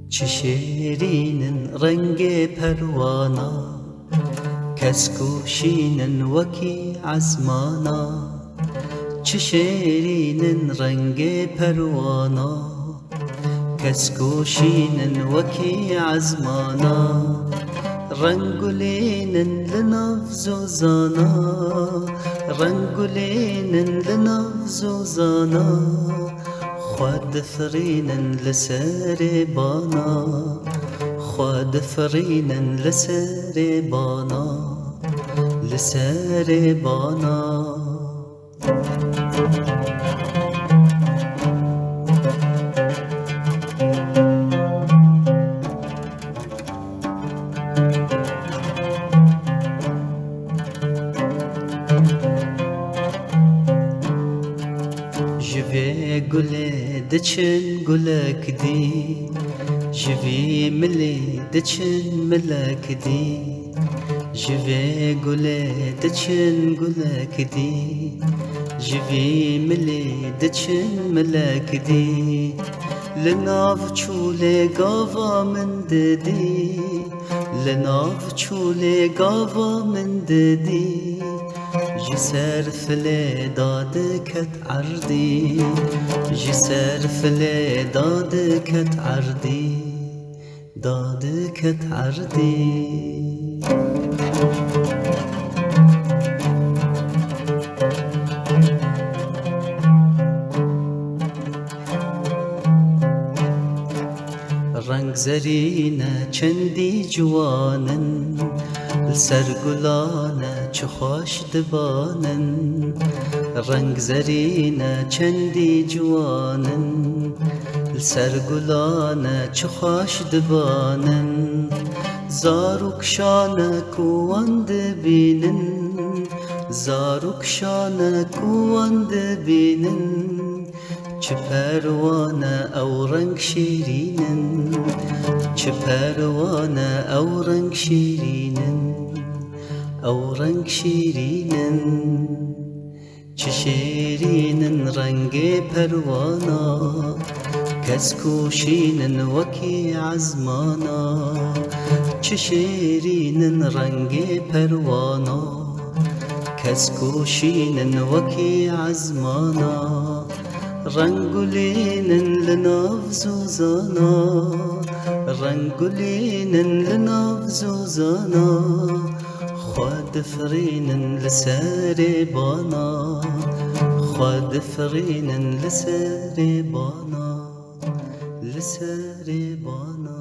چه شیرین رنگ پروانا، کس کوشین وکی عزمانا. چه شیرین رنگ پروانا، کس کوشین وکی عزمانا. رنگولین لنفزوزانا، رنگولین لنفزوزانا. خواد فرين لسربانا، خواد فرين لسربانا، لسربانا. جوی گله دچن گلک دی، جوی ملی دچن ملک دی. جوی گله دچن گلک دی، جوی ملی دچن ملک دی. لناف چوله گاوا من ددی، لناف چوله گاوا من ددی. جسر فلي دادكت عردي، جسر فلي دادكت عردي، دادكت عردي. رنگ زرینه چندی جوانن، لسر گلانه چه خوش دبانن. رنگ زرینه چندی جوانن، لسر گلانه چه خوش دبانن. زاروک شانه کوان دبینن، زاروک شانه کوان دبینن. چه پروانه او رنگ شیرینن، چه پروانه او رنگ شیرینن، او رنگ شیرینن. چه شیرینن رنگ پروانا، کس کوشینن وکی عزمانا. چه شیرینن رنگ پروانا، کس کوشینن وکی عزمانا. رنگولين لنفزوزانا، رنگولين لنفزوزانا. خواد فرين لسربانا، خواد فرين لسربانا، لسربانا.